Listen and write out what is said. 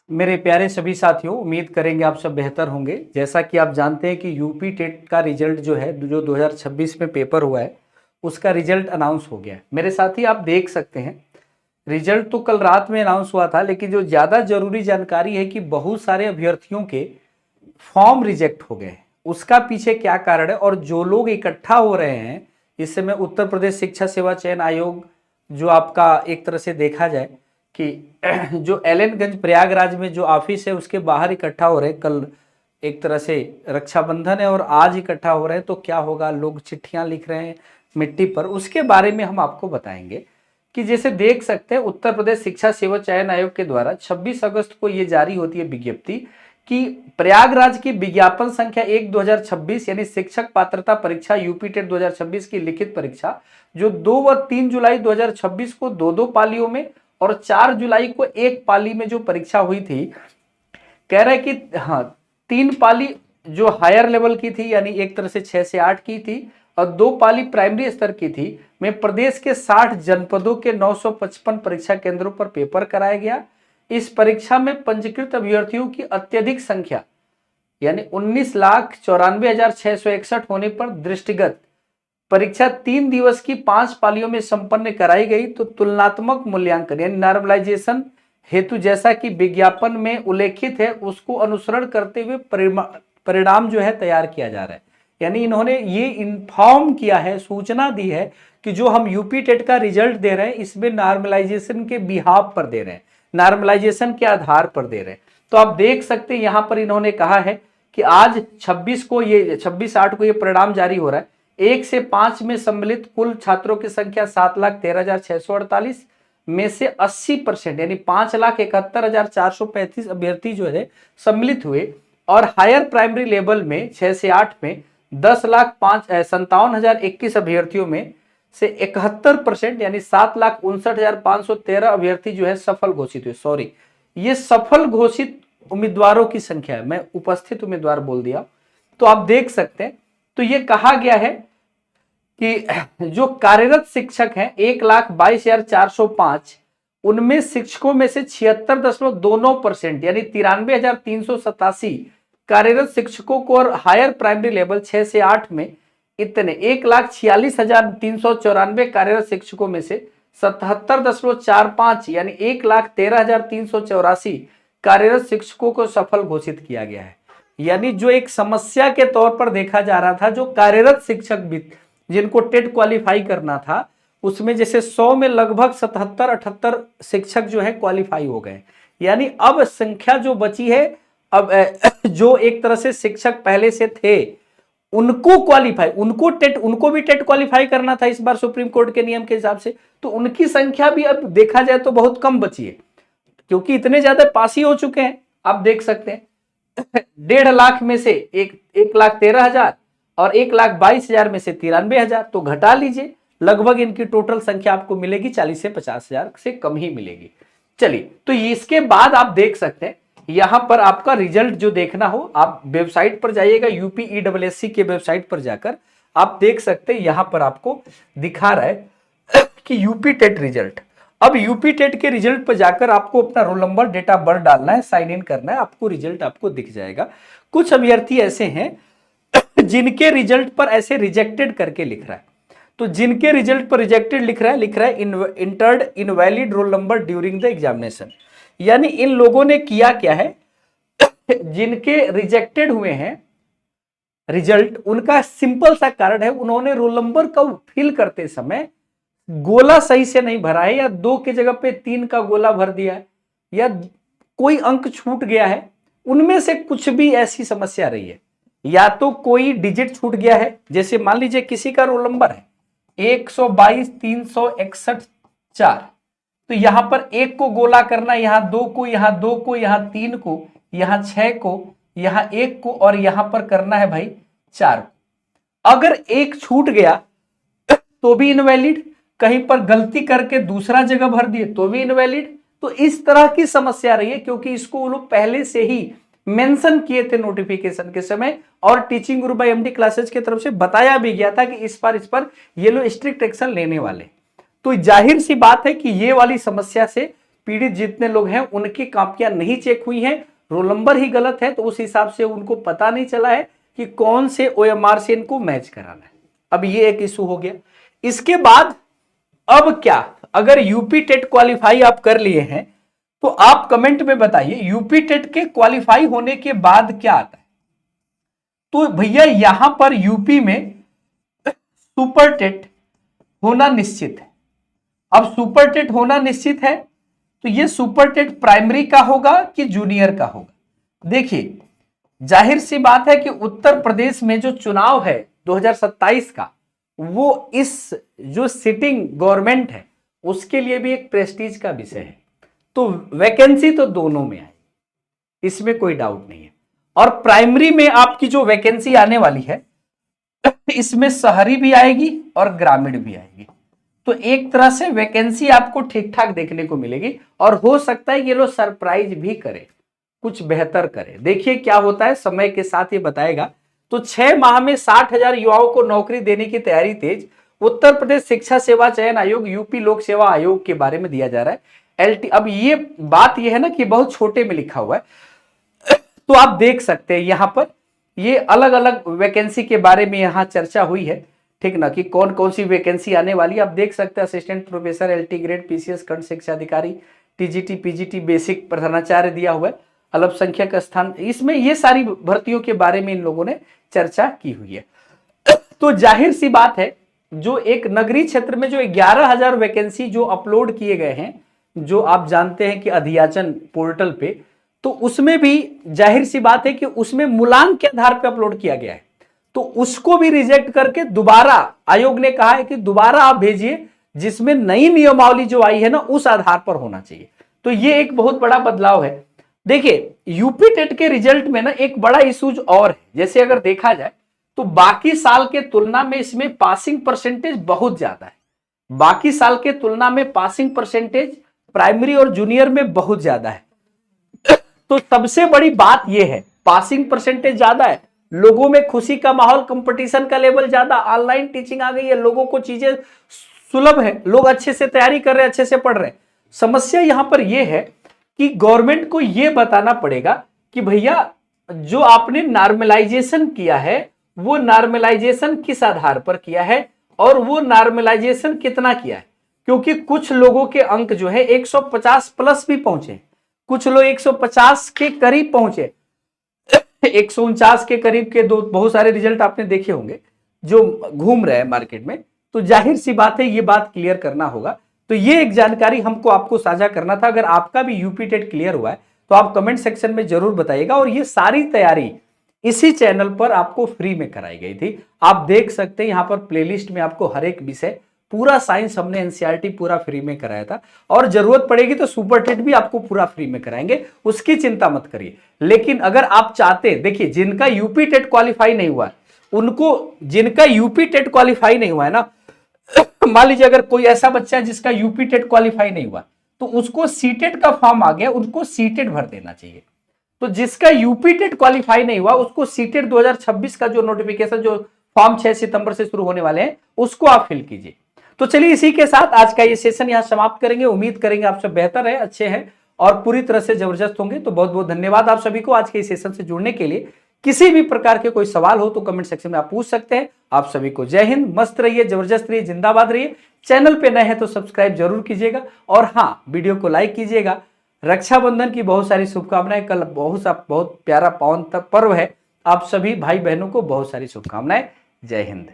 मेरे प्यारे सभी साथियों, उम्मीद करेंगे आप सब बेहतर होंगे। जैसा कि आप जानते हैं कि यूपी टेट का रिजल्ट जो है, जो 2026 में पेपर हुआ है, उसका रिजल्ट अनाउंस हो गया है। मेरे साथी आप देख सकते हैं, रिजल्ट तो कल रात में अनाउंस हुआ था, लेकिन जो ज़्यादा जरूरी जानकारी है कि बहुत सारे अभ्यर्थियों के फॉर्म रिजेक्ट हो गए। उसका पीछे क्या कारण है और जो लोग इकट्ठा हो रहे हैं इस समय उत्तर प्रदेश शिक्षा सेवा चयन आयोग, जो आपका एक तरह से देखा जाए कि जो एलएनगंज प्रयागराज में जो ऑफिस है उसके बाहर इकट्ठा हो रहे हैं। कल एक तरह से रक्षाबंधन है और आज इकट्ठा हो रहे हैं, तो क्या होगा, लोग चिट्ठियां लिख रहे हैं मिट्टी पर, उसके बारे में हम आपको बताएंगे। कि जैसे देख सकते हैं, उत्तर प्रदेश शिक्षा सेवा चयन आयोग के द्वारा 26 अगस्त को ये जारी होती है विज्ञप्ति कि प्रयागराज की विज्ञापन संख्या 1/2026 यानी शिक्षक पात्रता परीक्षा यूपी टेट 2026 की लिखित परीक्षा, जो 2 व 3 जुलाई 2026 को दो पालियों में और 4 जुलाई को एक पाली में जो परीक्षा हुई थी, कह रहे कि हाँ, 3 पाली जो हायर लेवल की थी यानी एक तरह से 6 से 8 की थी और 2 पाली प्राइमरी स्तर की थी, में प्रदेश के 60 जनपदों के 955 परीक्षा केंद्रों पर पेपर कराया गया। इस परीक्षा में पंजीकृत अभ्यर्थियों की अत्यधिक संख्या यानी 19,94,661 होने पर दृष्टिगत परीक्षा 3 दिवस की 5 पालियों में संपन्न कराई गई। तो तुलनात्मक मूल्यांकन यानी नॉर्मलाइजेशन हेतु, जैसा कि विज्ञापन में उल्लेखित है, उसको अनुसरण करते हुए परिणाम जो है तैयार किया जा रहा है। यानी इन्होंने ये इन्फॉर्म किया है, सूचना दी है कि जो हम यूपी टेट का रिजल्ट दे रहे हैं इसमें नॉर्मलाइजेशन के बिहाव पर दे रहे हैं, नॉर्मलाइजेशन के आधार पर दे रहे हैं। तो आप देख सकते हैं यहां पर इन्होंने कहा है कि आज 26/8 को ये परिणाम जारी हो रहा है। 1 से 5 में सम्मिलित कुल छात्रों की संख्या 7,13,648 में से 80% यानी 5,71,435 अभ्यर्थी जो है सम्मिलित हुए और हायर प्राइमरी लेवल में 6 से 8 में 10,57,021 अभ्यर्थियों में से 71% यानी 7,59,513 अभ्यर्थी जो है सफल घोषित हुए। सॉरी, ये सफल घोषित उम्मीदवारों की संख्या है, मैं उपस्थित उम्मीदवार बोल दिया। तो आप देख सकते हैं, तो ये कहा गया है कि जो कार्यरत शिक्षक हैं 1,22,405, उनमें शिक्षकों में से 76.29% यानी 93,387 कार्यरत शिक्षकों को और हायर प्राइमरी लेवल 6 से 8 में इतने 1,46,394 कार्यरत शिक्षकों में से 77.45 यानी 1,13,384 कार्यरत शिक्षकों को सफल घोषित किया गया है। यानी जो एक समस्या के तौर पर देखा जा रहा था, जो कार्यरत शिक्षक भी जिनको टेट क्वालिफाई करना था, उसमें जैसे 100 में लगभग 77-78 शिक्षक जो है क्वालिफाई हो गए। यानी अब संख्या जो बची है, अब जो एक तरह से शिक्षक पहले से थे उनको क्वालिफाई, उनको भी टेट क्वालिफाई करना था इस बार सुप्रीम कोर्ट के नियम के हिसाब से, तो उनकी संख्या भी अब देखा जाए तो बहुत कम बची है, क्योंकि इतने ज्यादा पास ही हो चुके हैं। आप देख सकते हैं 1.5 लाख में से 1,13,000 और 1,22,000 में से 93,000, तो घटा लीजिए, लगभग इनकी टोटल संख्या आपको मिलेगी 40 से 50,000 से कम ही मिलेगी। चलिए, तो इसके बाद आप देख सकते हैं यहां पर आपका रिजल्ट जो देखना हो, आप वेबसाइट पर जाइएगा, यूपीईडब्ल्यूएससी के वेबसाइट पर जाकर आप देख सकते हैं, यहां पर आपको दिखा रहा है कि यूपी टेट रिजल्ट। अब यूपी टेट के रिजल्ट पर जाकर आपको अपना roll number, date of birth डालना है, साइन इन करना है, आपको रिजल्ट आपको दिख जाएगा। कुछ अभ्यर्थी ऐसे हैं जिनके रिजल्ट पर ऐसे रिजेक्टेड करके लिख रहा है, तो जिनके रिजल्ट पर रिजेक्टेड लिख रहा है entered invalid roll number during the examination. यानी इन लोगों ने किया क्या है, जिनके रिजेक्टेड हुए हैं रिजल्ट, उनका सिंपल सा कारण है, उन्होंने रोल नंबर का फिल करते समय गोला सही से नहीं भरा है, या 2 की जगह पे 3 का गोला भर दिया है, या कोई अंक छूट गया है। उनमें से कुछ भी ऐसी समस्या रही है, या तो कोई डिजिट छूट गया है, जैसे मान लीजिए किसी का रोल नंबर है 122,361-4, तो यहां पर 1 को गोला करना, यहां 2 को, यहां 2 को, यहां 3 को, यहां 6 को, यहां 1 को और यहां पर करना है भाई 4 को। अगर 1 छूट गया तो भी इनवैलिड, कहीं पर गलती करके दूसरा जगह भर दिए तो भी इनवैलिड। तो इस तरह की समस्या रही है, क्योंकि इसको वो लोग पहले से ही मेंशन किए थे नोटिफिकेशन के समय, और टीचिंग गुरु बाय एमडी क्लासेस की तरफ से बताया भी गया था कि इस पर ये लोग स्ट्रिक्ट एक्शन लेने वाले। तो जाहिर सी बात है कि ये वाली समस्या से पीड़ित जितने लोग हैं उनकी कॉपियां नहीं चेक हुई हैं, रोल नंबर ही गलत है, तो उस हिसाब से उनको पता नहीं चला है कि कौन से ओएमआर से इनको मैच कराना है। अब ये एक इशू हो गया। इसके बाद अब क्या, अगर यूपी टेट क्वालिफाई आप कर लिए हैं तो आप कमेंट में बताइए यूपी टेट के क्वालिफाई होने के बाद क्या आता है। तो भैया यहां पर यूपी में सुपर टेट होना निश्चित है। अब सुपर टेट होना निश्चित है तो ये सुपर टेट प्राइमरी का होगा कि जूनियर का होगा। देखिए जाहिर सी बात है कि उत्तर प्रदेश में जो चुनाव है 2027 का, वो इस जो सिटिंग गवर्नमेंट है उसके लिए भी एक प्रेस्टीज का विषय है। तो वैकेंसी तो दोनों में आएगी, इसमें कोई डाउट नहीं है। और प्राइमरी में आपकी जो वैकेंसी आने वाली है इसमें शहरी भी आएगी और ग्रामीण भी आएगी। तो एक तरह से वैकेंसी आपको ठीक ठाक देखने को मिलेगी और हो सकता है ये लोग सरप्राइज भी करे, कुछ बेहतर करे। देखिए क्या होता है, समय के साथ ये बताएगा। तो 6 माह में 60,000 युवाओं को नौकरी देने की तैयारी तेज, उत्तर प्रदेश शिक्षा सेवा चयन आयोग यूपी लोक सेवा आयोग के बारे में दिया जा रहा है एलटी। अब ये बात ये है ना कि बहुत छोटे में लिखा हुआ है तो आप देख सकते हैं यहां पर ये अलग अलग वैकेंसी के बारे में यहां चर्चा हुई है, ठीक ना, कि कौन कौन सी वैकेंसी आने वाली है। आप देख सकते हैं assistant professor, LT grade, PCS खंड शिक्षा अधिकारी, टीजीटी, पीजीटी, बेसिक प्रधानाचार्य दिया हुआ है, अल्पसंख्यक स्थान, इसमें ये सारी भर्तियों के बारे में इन लोगों ने चर्चा की हुई है। तो जाहिर सी बात है जो एक नगरीय क्षेत्र में जो 11,000 वैकेंसी जो अपलोड किए गए हैं, जो आप जानते हैं कि अधियाचन पोर्टल पे, तो उसमें भी जाहिर सी बात है कि उसमें मूलांक के आधार पर अपलोड किया गया है। तो उसको भी रिजेक्ट करके दोबारा आयोग ने कहा है कि दोबारा आप भेजिए, जिसमें नई नियमावली जो आई है ना उस आधार पर होना चाहिए। तो ये एक बहुत बड़ा बदलाव है। देखिए यूपी टेट के रिजल्ट में ना एक बड़ा इशूज और है, जैसे अगर देखा जाए तो बाकी साल के तुलना में इसमें पासिंग परसेंटेज बहुत ज्यादा है। बाकी साल के तुलना में पासिंग परसेंटेज प्राइमरी और जूनियर में बहुत ज्यादा है। तो सबसे बड़ी बात यह है, पासिंग परसेंटेज ज्यादा है, लोगों में खुशी का माहौल, कंपटीशन का लेवल ज्यादा, ऑनलाइन टीचिंग आ गई है, लोगों को चीजें सुलभ है, लोग अच्छे से तैयारी कर रहे हैं, अच्छे से पढ़ रहे हैं। समस्या यहां पर यह है कि गवर्नमेंट को यह बताना पड़ेगा कि भैया जो आपने नॉर्मलाइजेशन किया है वो नॉर्मलाइजेशन किस आधार पर किया है और वो नॉर्मलाइजेशन कितना किया है। क्योंकि कुछ लोगों के अंक जो है 150 प्लस भी पहुंचे, कुछ लोग 150 के करीब पहुंचे, 149 के करीब के दो बहुत सारे रिजल्ट आपने देखे होंगे जो घूम रहे हैं मार्केट में। तो जाहिर सी बात है ये बात क्लियर करना होगा। तो ये एक जानकारी हमको आपको साझा करना था। अगर आपका भी यूपी टेट क्लियर हुआ है तो आप कमेंट सेक्शन में जरूर बताइएगा। और ये सारी तैयारी इसी चैनल पर आपको फ्री में कराई गई थी। आप देख सकते हैं यहाँ पर प्लेलिस्ट में आपको हर एक विषय, पूरा साइंस हमने एनसीईआरटी पूरा फ्री में कराया था, और जरूरत पड़ेगी तो सुपर टेट भी आपको पूरा फ्री में कराएंगे, उसकी चिंता मत करिए। लेकिन अगर आप चाहते, देखिए जिनका यूपी टेट क्वालिफाई नहीं हुआ है उनको, जिनका यूपी टेट क्वालिफाई नहीं हुआ है ना, मान लीजिए अगर कोई ऐसा बच्चा है जिसका यूपी टेट क्वालिफाई नहीं हुआ तो उसको सीटेट का फॉर्म आ गया, उनको सीटेट भर देना चाहिए। तो जिसका यूपी टेट क्वालिफाई नहीं हुआ उसको सीटेट 2026 का जो नोटिफिकेशन, जो फॉर्म 6 सितंबर से शुरू होने वाले हैं, उसको आप फिल कीजिए। तो चलिए इसी के साथ आज का ये सेशन यहां समाप्त करेंगे। उम्मीद करेंगे आप सब बेहतर है, अच्छे हैं और पूरी तरह से जबरदस्त होंगे। तो बहुत बहुत धन्यवाद आप सभी को आज के इस सेशन से जुड़ने के लिए। किसी भी प्रकार के कोई सवाल हो तो कमेंट सेक्शन में आप पूछ सकते हैं। आप सभी को जय हिंद, मस्त रहिए, जबरदस्त रहिए, जिंदाबाद रहिए। चैनल पे नए हैं तो सब्सक्राइब जरूर कीजिएगा और हाँ, वीडियो को लाइक कीजिएगा। रक्षाबंधन की बहुत सारी शुभकामनाएं। कल बहुत प्यारा पावन पर्व है। आप सभी भाई बहनों को बहुत सारी शुभकामनाएं। जय हिंद।